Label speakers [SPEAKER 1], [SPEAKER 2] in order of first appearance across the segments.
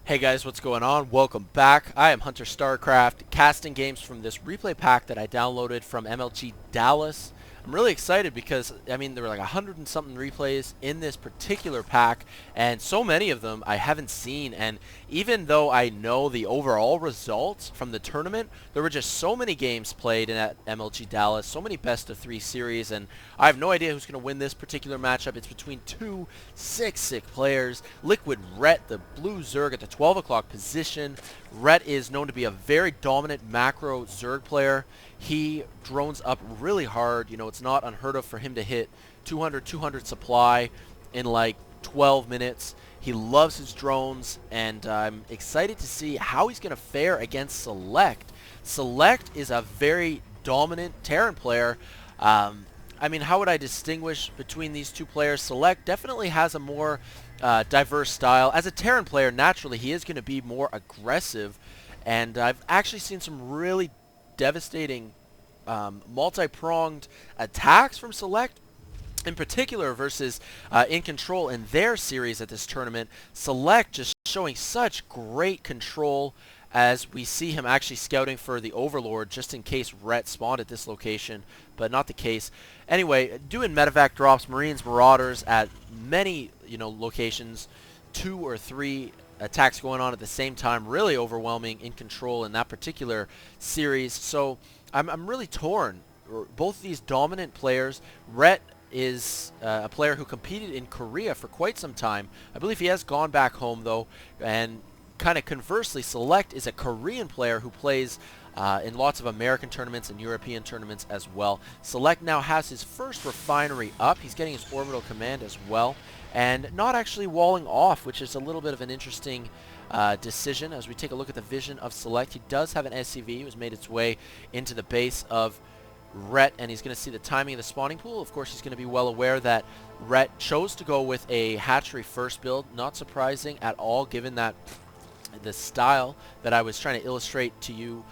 [SPEAKER 1] Hey guys, what's going on? Welcome back. I am HunterStarcraft, casting games from this replay pack that I downloaded from MLG Dallas. I'm really excited because, I mean, there were like 100 and something replays in this particular pack, and so many of them I haven't seen, and even though I know the overall results from the tournament, there were just so many games played in at MLG Dallas, so many best of 3 series, and I have no idea who's going to win this particular matchup. It's between two sick players. Liquid Ret, the blue Zerg at the 12 o'clock position. Ret is known to be a very dominant macro Zerg player. He drones up really hard. You know, it's not unheard of for him to hit 200 supply in like 12 minutes. He loves his drones, and I'm excited to see how he's going to fare against SeleCT. SeleCT is a very dominant Terran player. I mean, how would I distinguish between these two players? SeleCT definitely has a more diverse style. As a Terran player, naturally, he is going to be more aggressive, and I've actually seen some really devastating multi-pronged attacks from SeleCT, in particular versus In Control in their series at this tournament. SeleCT just showing such great control as we see him actually scouting for the Overlord just in case Ret spawned at this location, but not the case. Anyway, doing medevac drops, Marines, Marauders at many, locations, 2 or 3 attacks going on at the same time, really overwhelming In Control in that particular series. So I'm really torn. Both these dominant players. Ret is a player who competed in Korea for quite some time. I believe he has gone back home though, and kind of conversely, SeleCT is a Korean player who plays in lots of American tournaments and European tournaments as well. SeleCT now has his first refinery up. He's getting his orbital command as well, and not actually walling off, which is a little bit of an interesting decision. As we take a look at the vision of SeleCT, he does have an SCV who's made its way into the base of Ret, and he's going to see the timing of the spawning pool. Of course, he's going to be well aware that Ret chose to go with a hatchery first build. Not surprising at all, given that the style that I was trying to illustrate to you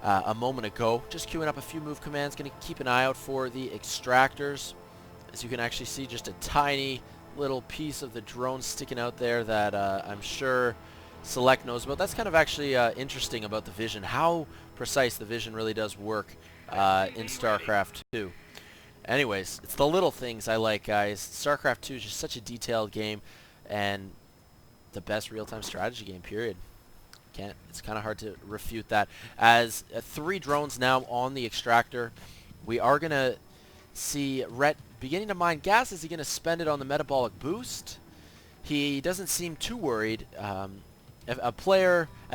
[SPEAKER 1] a moment ago. Just queuing up a few move commands. Going to keep an eye out for the extractors. As you can actually see, just a tiny little piece of the drone sticking out there that I'm sure SeleCT knows about. That's kind of actually interesting about the vision, how precise the vision really does work in StarCraft 2. Anyways, it's the little things I like, guys. StarCraft 2 is just such a detailed game, and the best real-time strategy game, period. It's kind of hard to refute that. As 3 drones now on the extractor, we are going to see Ret beginning to mine gas. Is he going to spend it on the metabolic boost? He doesn't seem too worried. A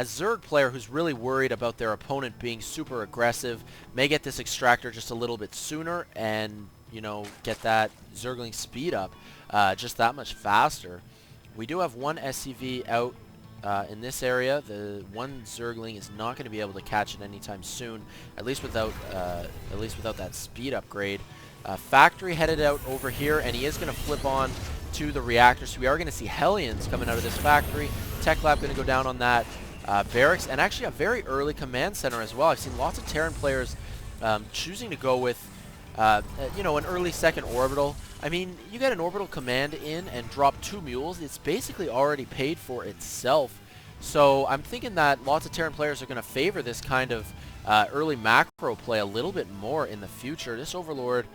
[SPEAKER 1] Zerg player who's really worried about their opponent being super aggressive may get this extractor just a little bit sooner and, get that Zergling speed up just that much faster. We do have one SCV out in this area. The one Zergling is not going to be able to catch it anytime soon, at least without that speed upgrade. Factory headed out over here, and he is going to flip on to the reactor. So we are going to see Hellions coming out of this factory. Tech Lab going to go down on that barracks, and actually a very early command center as well. I've seen lots of Terran players choosing to go with an early second orbital. I mean, you get an orbital command in and drop 2 mules, it's basically already paid for itself. So I'm thinking that lots of Terran players are going to favor this kind of early macro play a little bit more in the future. This Overlord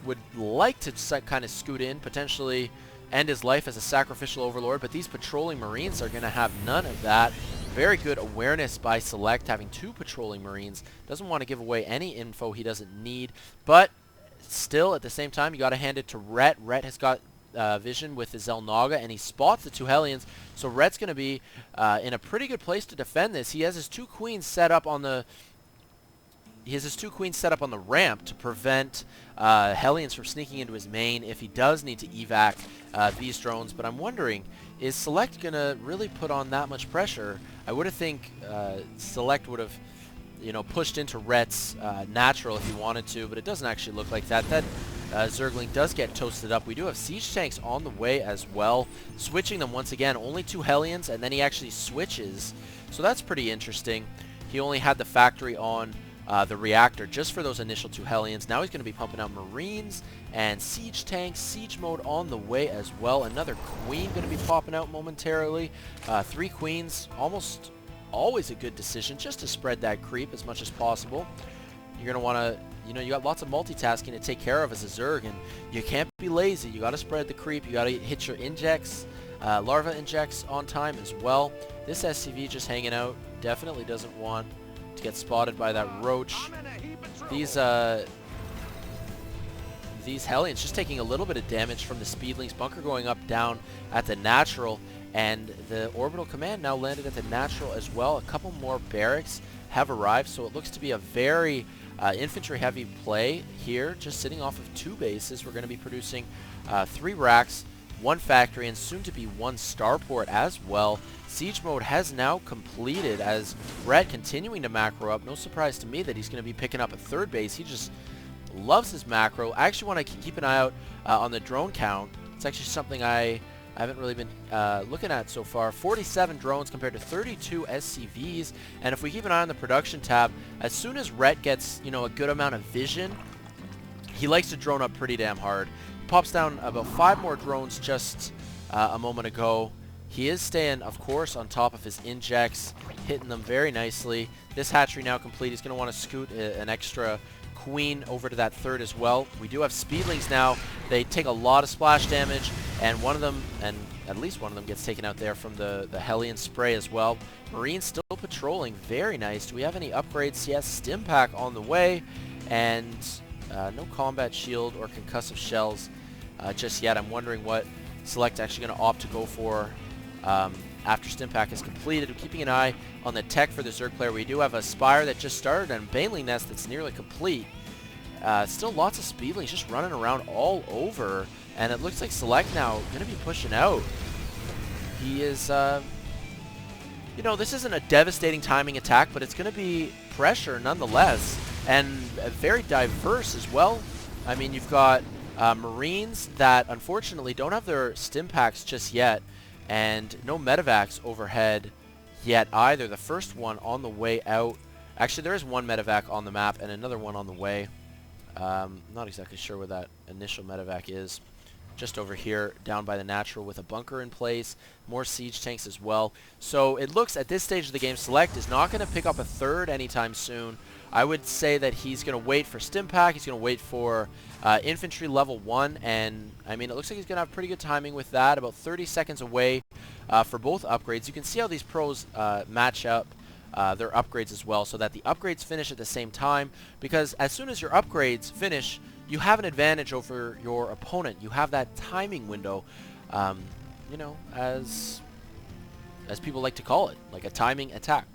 [SPEAKER 1] would like to kind of scoot in, potentially end his life as a sacrificial Overlord, but these patrolling Marines are going to have none of that. Very good awareness by SeleCT, having 2 patrolling Marines. Doesn't want to give away any info he doesn't need, but still, at the same time, you got to hand it to Ret. Ret has got vision with the Xel'Naga, and he spots the 2 Hellions, so Ret's going to be in a pretty good place to defend this. He has his 2 Queens set up on the ramp to prevent Hellions from sneaking into his main if he does need to evac these drones. But I'm wondering, is SeleCT going to really put on that much pressure? I would have think SeleCT would have pushed into Ret's natural if he wanted to, but it doesn't actually look like that. That Zergling does get toasted up. We do have siege tanks on the way as well. Switching them once again, only 2 Hellions, and then he actually switches. So that's pretty interesting. He only had the factory on the reactor just for those initial 2 Hellions. Now he's going to be pumping out Marines and siege tanks, siege mode on the way as well. Another Queen going to be popping out momentarily. 3 Queens, almost always a good decision just to spread that creep as much as possible. You're going to want to, you got lots of multitasking to take care of as a Zerg, and you can't be lazy. You got to spread the creep. You got to hit your injects, larva injects on time as well. This SCV just hanging out, definitely doesn't want to get spotted by that roach. These Hellions just taking a little bit of damage from the Speedlings. Bunker going up, down at the natural, and the orbital command now landed at the natural as well. A couple more barracks have arrived, so it looks to be a very infantry-heavy play here, just sitting off of 2 bases. We're going to be producing 3 racks, 1 factory, and soon to be 1 starport as well. Siege mode has now completed as Ret continuing to macro up. No surprise to me that he's going to be picking up a 3rd base. He just loves his macro. I actually want to keep an eye out on the drone count. It's actually something I haven't really been looking at so far. 47 drones compared to 32 SCVs. And if we keep an eye on the production tab, as soon as Ret gets, a good amount of vision, he likes to drone up pretty damn hard. He pops down about 5 more drones just a moment ago. He is staying, of course, on top of his injects, hitting them very nicely. This hatchery now complete. He's going to want to scoot an extra Queen over to that 3rd as well. We do have Speedlings now. They take a lot of splash damage, and at least one of them gets taken out there from the Hellion spray as well. Marines still patrolling. Very nice. Do we have any upgrades? Yes, Stim Pack on the way, and no combat shield or concussive shells just yet. I'm wondering what Select actually going to opt to go for after Stim Pack is completed. We're keeping an eye on the tech for the Zerg player. We do have a Spire that just started and a Baneling Nest that's nearly complete. Still lots of Speedlings just running around all over, and it looks like Select now going to be pushing out. He is, this isn't a devastating timing attack, but it's going to be pressure nonetheless, and very diverse as well. I mean, you've got Marines that unfortunately don't have their Stim Packs just yet, and no medevacs overhead yet either. The first one on the way out. Actually, there is 1 medevac on the map and another one on the way. Not exactly sure where that initial medevac is. Just over here, down by the natural with a bunker in place. More siege tanks as well. So it looks at this stage of the game, Select is not going to pick up a 3rd anytime soon. I would say that he's going to wait for Stim Pack. He's going to wait for infantry level 1, and I mean, it looks like he's going to have pretty good timing with that. About 30 seconds away for both upgrades. You can see how these pros match up their upgrades as well, so that the upgrades finish at the same time, because as soon as your upgrades finish, you have an advantage over your opponent. You have that timing window, as people like to call it, like a timing attack.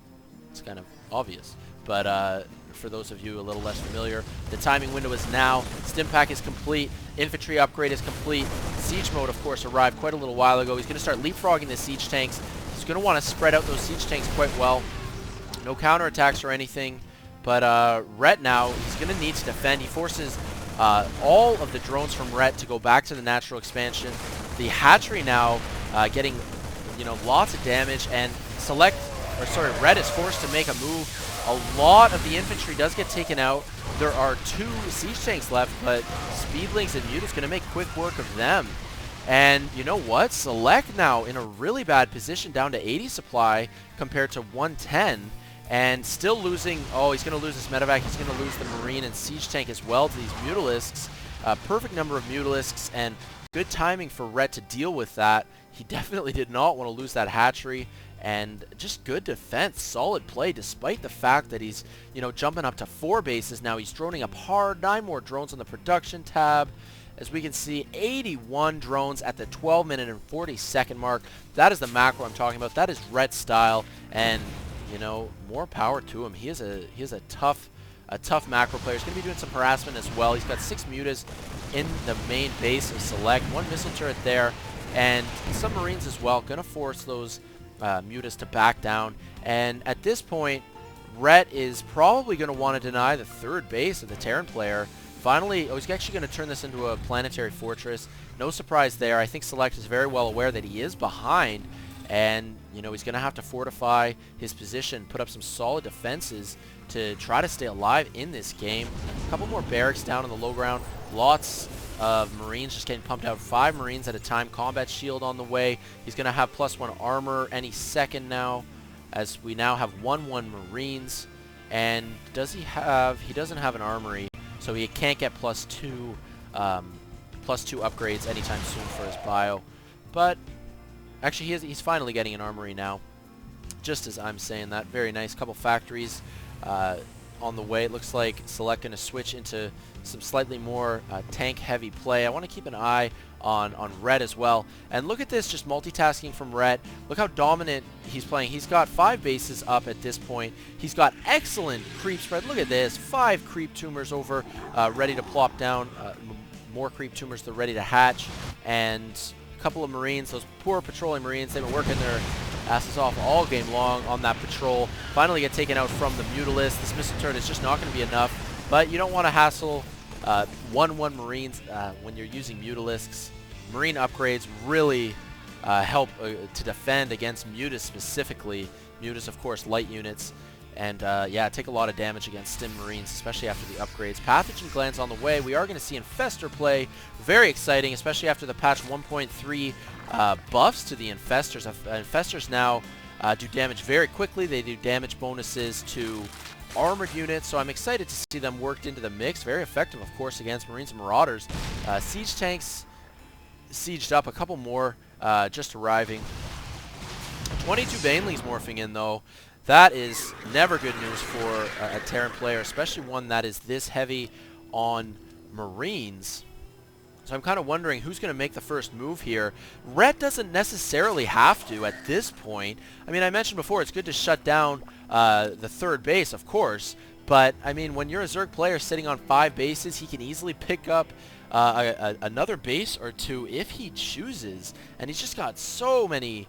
[SPEAKER 1] It's kind of obvious, but for those of you a little less familiar, the timing window is now. Stim Pack is complete. Infantry upgrade is complete. Siege mode, of course, arrived quite a little while ago. He's going to start leapfrogging the siege tanks. He's going to want to spread out those siege tanks quite well. No counterattacks or anything, but Ret now, he's going to need to defend. He forces all of the drones from Ret to go back to the natural expansion. The hatchery now getting, lots of damage, and Ret is forced to make a move. A lot of the infantry does get taken out. There are 2 siege tanks left, but Speedlings and Mute is going to make quick work of them. And you know what? Select now in a really bad position, down to 80 supply compared to 110. And still losing, he's going to lose his medevac. He's going to lose the Marine and siege tank as well to these Mutalisks. Perfect number of Mutalisks, and good timing for Ret to deal with that. He definitely did not want to lose that hatchery. And just good defense, solid play, despite the fact that he's, jumping up to 4 bases now. He's droning up hard, 9 more drones on the production tab. As we can see, 81 drones at the 12-minute and 40-second mark. That is the macro I'm talking about. That is Ret style, and, more power to him. He is a tough macro player. He's going to be doing some harassment as well. He's got 6 mutas in the main base of Select, 1 missile turret there, and some Marines as well. Going to force those mutas to back down, and at this point Ret is probably going to want to deny the 3rd base of the Terran player. Finally, he's actually going to turn this into a planetary fortress. No surprise there. I think Select is very well aware that he is behind, and you know he's going to have to fortify his position, put up some solid defenses to try to stay alive in this game. A couple more barracks down on the low ground, lots of Marines just getting pumped out, 5 Marines at a time, combat shield on the way. He's going to have +1 armor any second now, as we now have 1/1 Marines. And does he doesn't have an armory, so he can't get +2 upgrades anytime soon for his bio. But actually he's finally getting an armory now, just as I'm saying that. Very nice. Couple factories on the way. It looks like SeleCT going to switch into some slightly more tank heavy play. I want to keep an eye on Ret as well. And look at this, just multitasking from Ret. Look how dominant he's playing. He's got 5 bases up at this point. He's got excellent creep spread. Look at this, 5 creep tumors over, ready to plop down. More creep tumors, they're ready to hatch. And a couple of Marines, those poor patrolling Marines, they've been working their asses off all game long on that patrol. Finally get taken out from the Mutalisk. This missile turret is just not going to be enough, but you don't want to hassle 1/1 Marines when you're using Mutalisks. Marine upgrades really help to defend against Mutas specifically. Mutas, of course, light units. And yeah, take a lot of damage against Stim Marines, especially after the upgrades. Pathogen Glands on the way. We are going to see Infestor play. Very exciting, especially after the patch 1.3 buffs to the Infestors. Infestors now do damage very quickly. They do damage bonuses to armored units, so I'm excited to see them worked into the mix. Very effective, of course, against Marines and Marauders. Siege tanks sieged up. A couple more just arriving. 22 Banelings morphing in, though. That is never good news for a Terran player, especially one that is this heavy on Marines. So I'm kind of wondering who's going to make the first move here. Ret doesn't necessarily have to at this point. I mean, I mentioned before, it's good to shut down the third base, of course. But, I mean, when you're a Zerg player sitting on 5 bases, he can easily pick up another base or 2 if he chooses. And he's just got so many...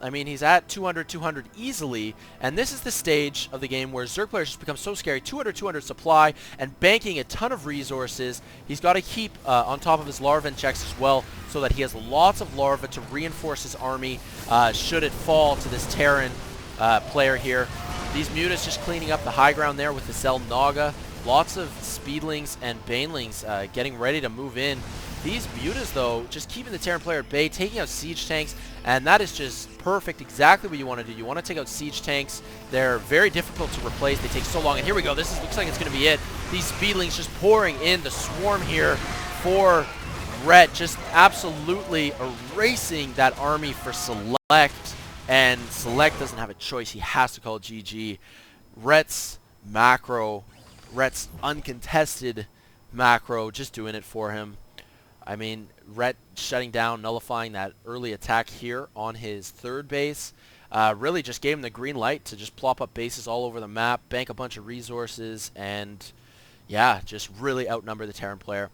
[SPEAKER 1] I mean, he's at 200 easily, and this is the stage of the game where Zerg players just become so scary. 200 supply, and banking a ton of resources. He's got to keep on top of his larva checks as well, so that he has lots of larva to reinforce his army should it fall to this Terran player here. These Mutas just cleaning up the high ground there with the Zel Naga. Lots of Speedlings and Banelings getting ready to move in. These Mutas, though, just keeping the Terran player at bay, taking out siege tanks, and that is just perfect, exactly what you want to do. You want to take out siege tanks. They're very difficult to replace. They take so long, and here we go. This looks like it's going to be it. These Speedlings just pouring in the swarm here for Ret, just absolutely erasing that army for SeleCT, and SeleCT doesn't have a choice. He has to call GG. Ret's macro, Ret's uncontested macro, just doing it for him. I mean, Ret shutting down, nullifying that early attack here on his third base. Really just gave him the green light to just plop up bases all over the map, bank a bunch of resources, and yeah, just really outnumber the Terran player.